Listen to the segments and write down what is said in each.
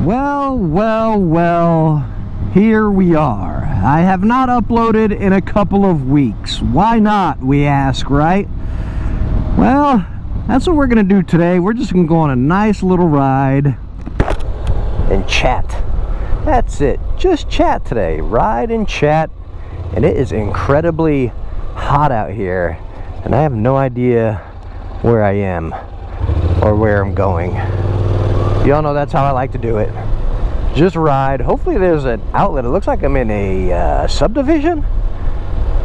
Well, here we are. I have not uploaded in a couple of weeks. Why not, we ask, right? Well, that's what we're gonna do today. We're just gonna go on a nice little ride and chat. That's it, just chat today. Ride and chat. And it is incredibly hot out here, and I have no idea where I am or where I'm going. Y'all know that's how I like to do it. Just ride. Hopefully there's an outlet. It looks like I'm in a subdivision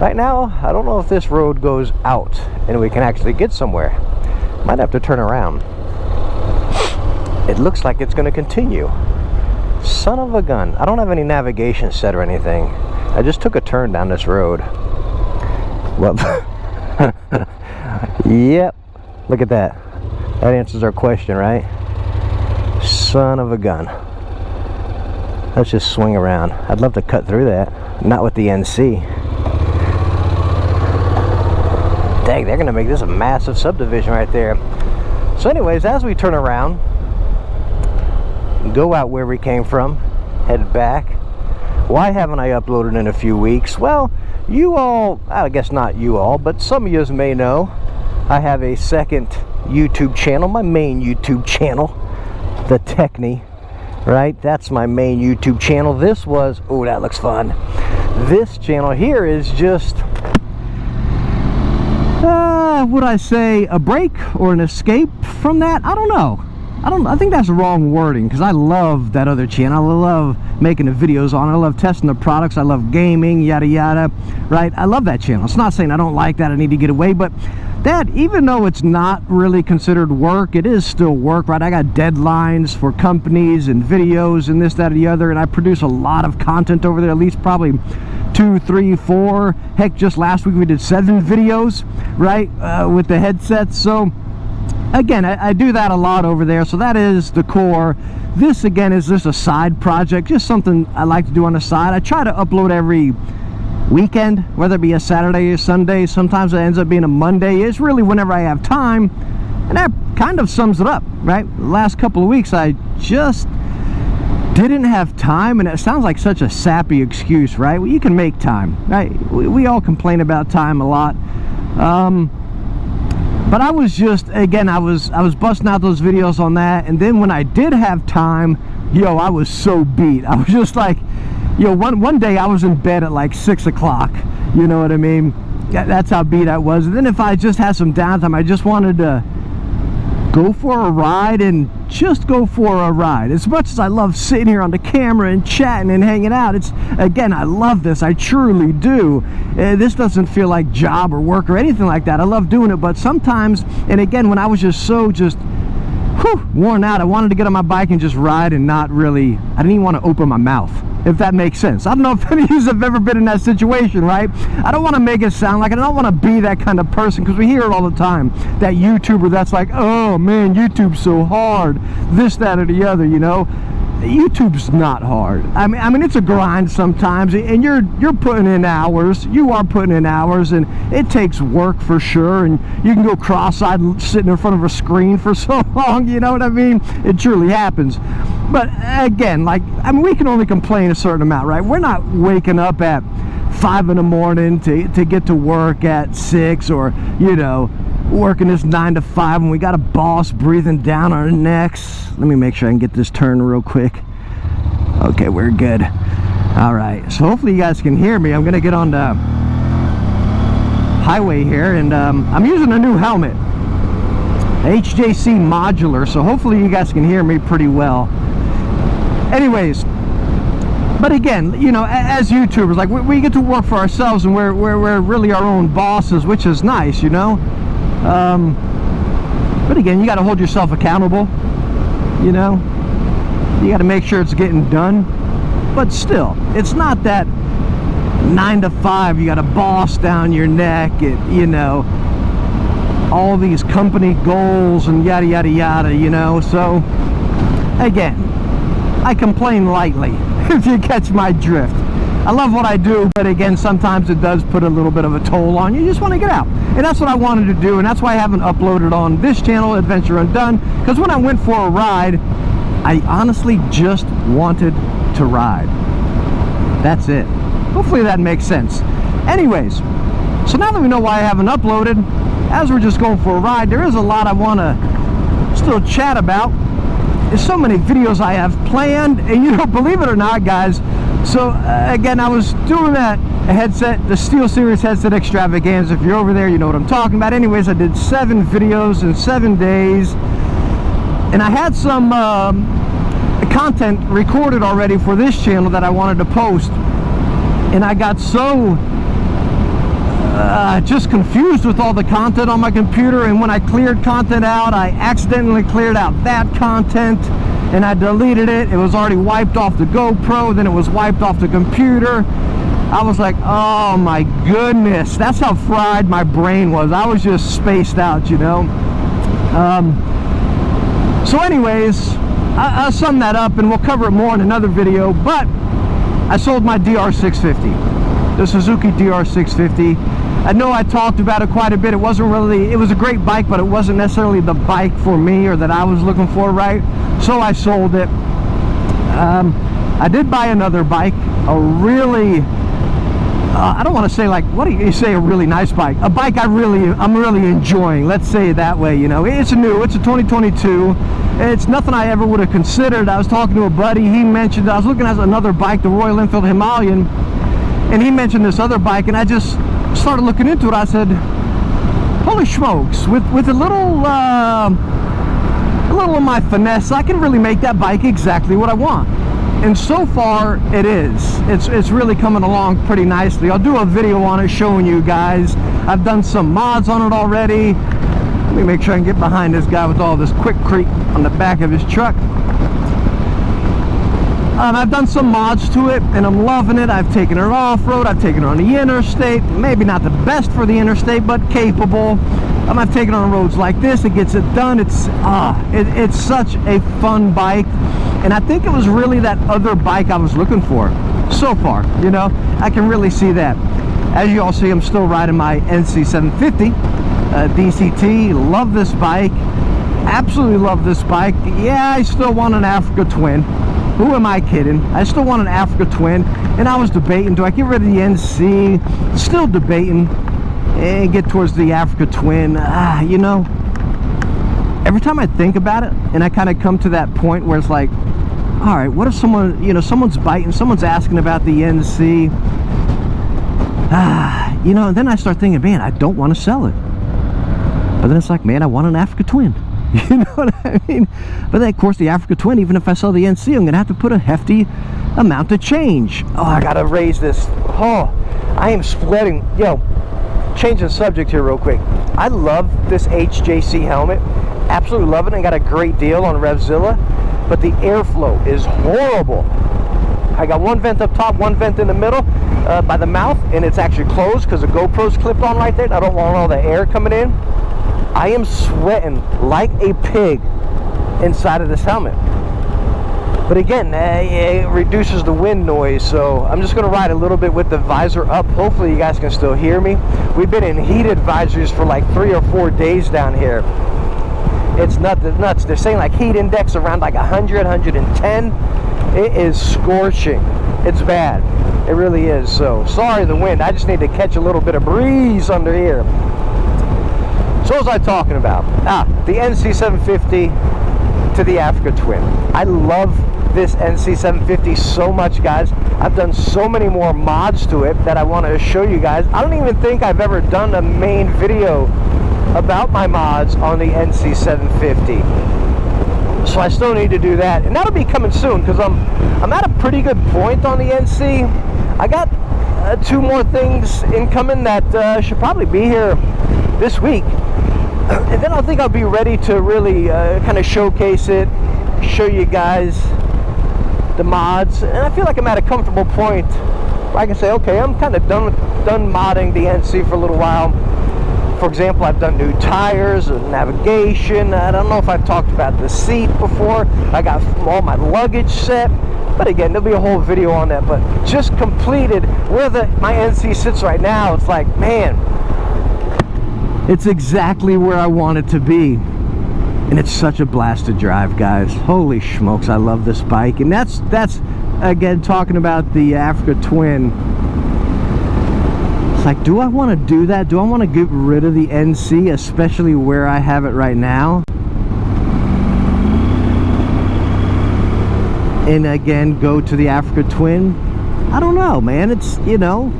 right now. I don't know if this road goes out and we can actually get somewhere. Might have to turn around. It looks like it's going to continue. Son of a gun. I don't have any navigation set or anything. I just took a turn down this road. Well, yep. Look at that. That answers our question, right? Son of a gun. Let's just swing around. I'd love to cut through that. Not with the NC. Dang, they're gonna make this a massive subdivision right there. So anyways, as we turn around, go out where we came from, head back. Why haven't I uploaded in a few weeks? Well, you all, I guess not you all, but some of you may know I have a second YouTube channel, my main YouTube channel, the Techni, right? That's my main YouTube channel. This was, oh, that looks fun. This channel here is just, would I say a break or an escape from that? I don't know. I think that's the wrong wording, because I love that other channel. I love making the videos on it. I love testing the products. I love gaming, yada yada, right? I love that channel. It's not saying I don't like that, I need to get away, but that, even though it's not really considered work, it is still work, right? I got deadlines for companies and videos and this, that, and the other, and I produce a lot of content over there, at least probably 2, 3, 4. Heck, just last week we did 7 videos, right, with the headsets. So again, I do that a lot over there, so that is the core. This, again, is just a side project, just something I like to do on the side. I try to upload every weekend, whether it be a Saturday or Sunday. Sometimes it ends up being a Monday. It's really whenever I have time, and that kind of sums it up, right? The last couple of weeks, I just didn't have time, and it sounds like such a sappy excuse, right? Well, you can make time, right? We all complain about time a lot. But I was just, again, I was busting out those videos on that, and then when I did have time, yo, I was so beat. I was just like, yo, one day I was in bed at like 6 o'clock, you know what I mean? That's how beat I was. And then if I just had some downtime, I just wanted to go for a ride and just go for a ride. As much as I love sitting here on the camera and chatting and hanging out, it's, again, I love this. I truly do. This doesn't feel like job or work or anything like that. I love doing it, but sometimes, and again, when I was just so worn out, I wanted to get on my bike and just ride and not really, I didn't even want to open my mouth, if that makes sense. I don't know if any of you have ever been in that situation, right? I don't want to make it sound like, I don't want to be that kind of person, because we hear it all the time, that YouTuber that's like, oh man, YouTube's so hard, this, that, or the other, you know? YouTube's not hard. I mean, it's a grind sometimes, and you're putting in hours. You are putting in hours, and it takes work for sure. And you can go cross-eyed sitting in front of a screen for so long. You know what I mean? It truly happens. But again, like, I mean, we can only complain a certain amount, right? We're not waking up at 5 in the morning to get to work at 6, or, you know, working this 9 to 5, and we got a boss breathing down our necks. Let me make sure I can get this turn real quick. Okay, we're good. All right, so hopefully you guys can hear me. I'm gonna get on the highway here, and I'm using a new helmet, HJC modular, so hopefully you guys can hear me pretty well. Anyways, but again, you know, as YouTubers, like, we get to work for ourselves, and we're really our own bosses, which is nice, you know. But again, you got to hold yourself accountable, you know. You got to make sure it's getting done. But still, it's not that 9 to 5 you got a boss down your neck, and, you know, all these company goals and yada yada yada, you know. So again, I complain lightly, if you catch my drift. I love what I do, but again, sometimes it does put a little bit of a toll on you. You just want to get out. And that's what I wanted to do, and that's why I haven't uploaded on this channel, Adventure Undone, because when I went for a ride, I honestly just wanted to ride. That's it. Hopefully that makes sense. Anyways, so now that we know why I haven't uploaded, as we're just going for a ride, there is a lot I want to still chat about. There's so many videos I have planned, and you know, believe it or not, guys, so again, I was doing that headset, the SteelSeries headset extravaganza. If you're over there, you know what I'm talking about. Anyways, I did 7 videos in 7 days, and I had some content recorded already for this channel that I wanted to post, and I got so just confused with all the content on my computer, and when I cleared content out, I accidentally cleared out that content, and I deleted it. It was already wiped off the GoPro, then it was wiped off the computer. I was like, oh my goodness, that's how fried my brain was. I was just spaced out, you know. So anyways, I'll sum that up, and we'll cover it more in another video. But I sold my DR650, the Suzuki DR650. I know I talked about it quite a bit. It was a great bike, but it wasn't necessarily the bike for me, or that I was looking for, right? So I sold it. I did buy another bike, a really, I don't want to say, like, what do you say, a really nice bike? A bike I'm really enjoying, let's say it that way, you know. It's a 2022. It's nothing I ever would have considered. I was talking to a buddy, he mentioned, I was looking at another bike, the Royal Enfield Himalayan, and he mentioned this other bike, and I just started looking into it. I said, holy smokes, with a little of my finesse, I can really make that bike exactly what I want. And so far it is. It's really coming along pretty nicely. I'll do a video on it showing you guys. I've done some mods on it already. Let me make sure I can get behind this guy with all this quick creep on the back of his truck. I've done some mods to it, and I'm loving it. I've taken it off-road, I've taken it on the interstate. Maybe not the best for the interstate, but capable. I've taken it on roads like this. It gets it done. It's such a fun bike, and I think it was really that other bike I was looking for so far, you know. I can really see that. As you all see, I'm still riding my NC750 DCT. Love this bike, absolutely love this bike. Yeah, I still want an Africa Twin. Who am I kidding? I still want an Africa Twin, and I was debating, do I get rid of the NC? Still debating, and get towards the Africa Twin. You know, every time I think about it, and I kind of come to that point where it's like, all right, what if someone, you know, someone's biting, someone's asking about the NC, you know, and then I start thinking, man, I don't want to sell it. But then it's like, man, I want an Africa Twin. You know what I mean? But then, of course, the Africa Twin, even if I sell the NC, I'm going to have to put a hefty amount of change. Oh, I got to raise this. Oh, I am splitting. Yo, changing subject here real quick. I love this HJC helmet. Absolutely love it. I got a great deal on Revzilla. But the airflow is horrible. I got one vent up top, one vent in the middle by the mouth, and it's actually closed because the GoPro's clipped on right there, and I don't want all the air coming in. I am sweating like a pig inside of this helmet. But again, it reduces the wind noise, so I'm just going to ride a little bit with the visor up. Hopefully you guys can still hear me. We've been in heated visors for like 3 or 4 days down here. It's nuts. They're saying like heat index around like 100, 110. It is scorching. It's bad. It really is. So sorry the wind. I just need to catch a little bit of breeze under here. So what was I talking about? The NC750 to the Africa Twin. I love this NC750 so much, guys. I've done so many more mods to it that I want to show you guys. I don't even think I've ever done a main video about my mods on the NC750. So I still need to do that, and that'll be coming soon because I'm at a pretty good point on the NC. I got 2 more things incoming that should probably be here this week, and then I think I'll be ready to really kind of showcase it, show you guys the mods, and I feel like I'm at a comfortable point where I can say, okay, I'm kind of done modding the NC for a little while. For example, I've done new tires and navigation. I don't know if I've talked about the seat before. I got all my luggage set, but again, there'll be a whole video on that. But just completed where my NC sits right now. It's like, man, it's exactly where I want it to be. And it's such a blast to drive, guys. Holy smokes, I love this bike. And that's again, talking about the Africa Twin. It's like, do I want to do that? Do I want to get rid of the NC, especially where I have it right now? And again, go to the Africa Twin? I don't know, man. It's, you know,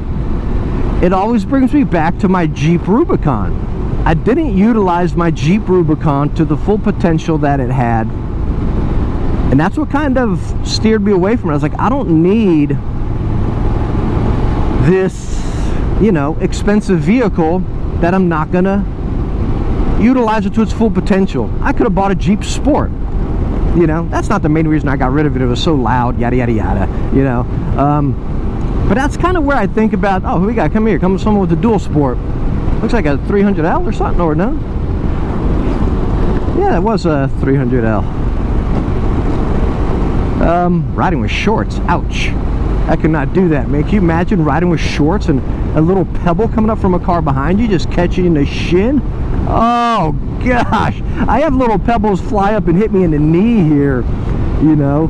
it always brings me back to my Jeep Rubicon. I didn't utilize my Jeep Rubicon to the full potential that it had. And that's what kind of steered me away from it. I was like, I don't need this, you know, expensive vehicle that I'm not gonna utilize it to its full potential. I could have bought a Jeep Sport. You know, that's not the main reason I got rid of it. It was so loud, yada yada yada, you know. But that's kind of where I think about, oh, who we got? Come here, come someone with a dual sport. Looks like a 300L or something, or no? Yeah, that was a 300L. Riding with shorts, ouch. I could not do that, man. Can you imagine riding with shorts and a little pebble coming up from a car behind you, just catching you in the shin? Oh, gosh. I have little pebbles fly up and hit me in the knee here, you know.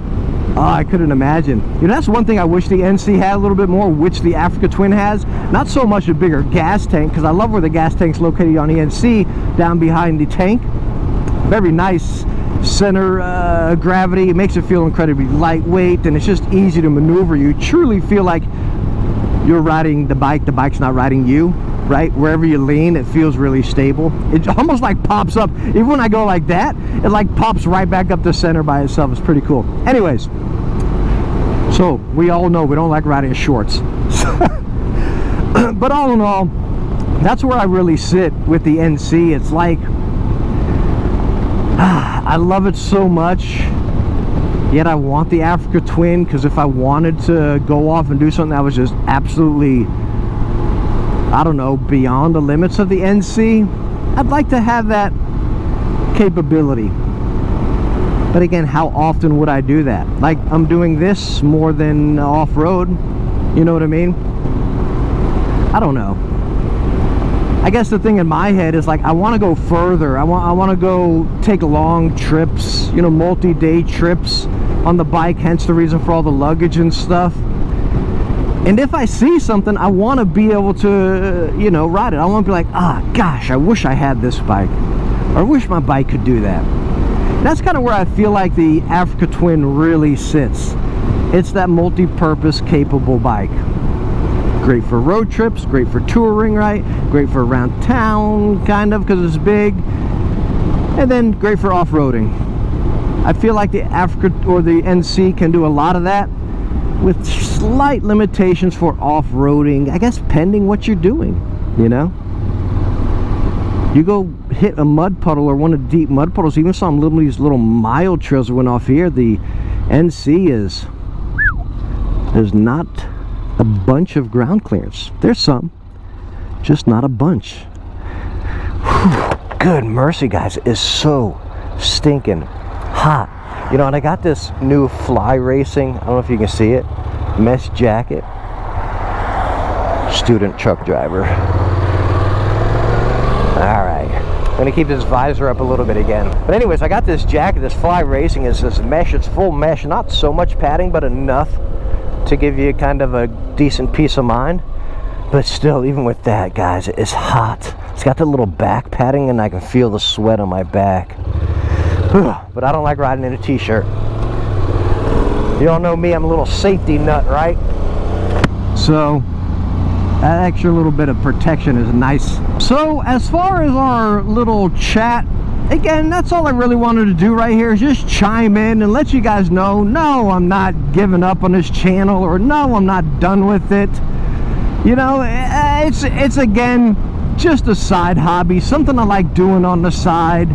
Oh, I couldn't imagine. You know, that's one thing I wish the NC had a little bit more, which the Africa Twin has. Not so much a bigger gas tank, because I love where the gas tank's located on the NC, down behind the tank. Very nice center gravity. It makes it feel incredibly lightweight, and it's just easy to maneuver. You truly feel like you're riding the bike's not riding you, right? Wherever you lean, it feels really stable. It almost like pops up. Even when I go like that, it like pops right back up the center by itself. It's pretty cool. Anyways, so we all know we don't like riding in shorts. But all in all, that's where I really sit with the NC. It's like, I love it so much, yet I want the Africa Twin, because if I wanted to go off and do something that was just absolutely, I don't know, beyond the limits of the NC, I'd like to have that capability. But again, how often would I do that? Like, I'm doing this more than off-road, you know what I mean? I don't know. I guess the thing in my head is like, I want to go further. I want to go take long trips, you know, multi-day trips on the bike, hence the reason for all the luggage and stuff. And if I see something, I want to be able to, you know, ride it. I want to be like, ah, gosh, I wish I had this bike. Or I wish my bike could do that. That's kind of where I feel like the Africa Twin really sits. It's that multi-purpose capable bike. Great for road trips, great for touring, right? Great for around town, kind of, because it's big. And then great for off-roading. I feel like the Africa or the NC can do a lot of that, with slight limitations for off-roading, I guess, pending what you're doing, you know? You go hit a mud puddle or one of the deep mud puddles, even some little, these little mild trails that went off here, the NC is, there's not a bunch of ground clearance. There's some, just not a bunch. Whew, good mercy, guys, it is so stinking hot. You know, and I got this new Fly Racing, I don't know if you can see it, mesh jacket. Student truck driver. Alright, I'm going to keep this visor up a little bit again. But anyways, I got this jacket, this Fly Racing is this mesh, it's full mesh, not so much padding, but enough to give you kind of a decent peace of mind. But still, even with that, guys, it's hot. It's got the little back padding, and I can feel the sweat on my back. But I don't like riding in a t-shirt. You all know me, I'm a little safety nut, right? So that extra little bit of protection is nice. So as far as our little chat, again, that's all I really wanted to do right here, is just chime in and let you guys know, no, I'm not giving up on this channel, or no, I'm not done with it. You know, it's again, just a side hobby, something I like doing on the side.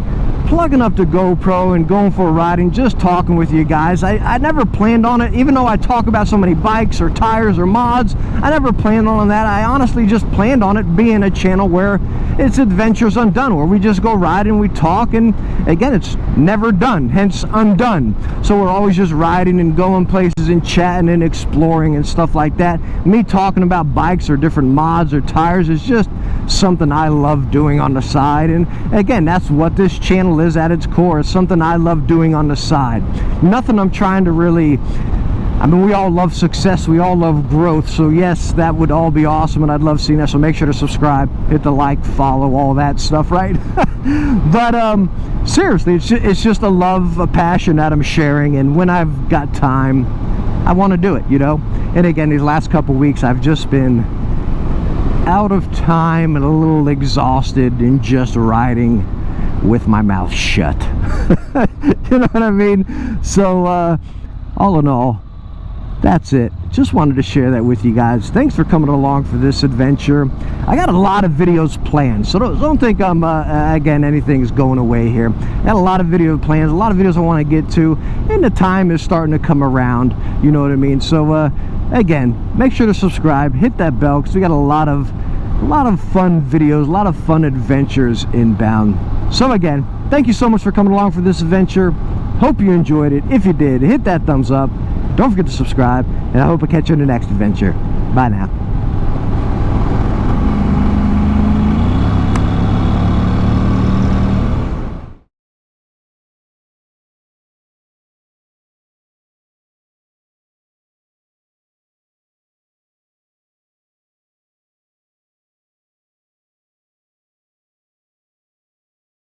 Plugging up the GoPro and going for a ride and just talking with you guys. I never planned on it, even though I talk about so many bikes or tires or mods. I never planned on that. I honestly just planned on it being a channel where it's Adventures Undone, where we just go ride and we talk, and again, it's never done, hence Undone. So we're always just riding and going places and chatting and exploring and stuff like that. Me talking about bikes or different mods or tires is just something I love doing on the side. And again, that's what this channel is at its core. It's something I love doing on the side. Nothing I'm trying to really, I mean, we all love success, we all love growth, so yes, that would all be awesome, and I'd love seeing that. So make sure to subscribe, hit the like, follow, all that stuff, right? But seriously, it's just a love, a passion that I'm sharing, and when I've got time, I want to do it, you know. And again, these last couple weeks, I've just been out of time and a little exhausted and just riding with my mouth shut. You know what I mean? So all in all, that's it. Just wanted to share that with you guys. Thanks for coming along for this adventure. I got a lot of videos planned, so don't think I'm again, anything's going away here. I got a lot of video plans, a lot of videos I want to get to, and the time is starting to come around, you know what I mean? So again, make sure to subscribe, hit that bell, because we got a lot of fun videos, a lot of fun adventures inbound. So again, thank you so much for coming along for this adventure. Hope you enjoyed it. If you did, hit that thumbs up. Don't forget to subscribe, and I hope I catch you in the next adventure. Bye now.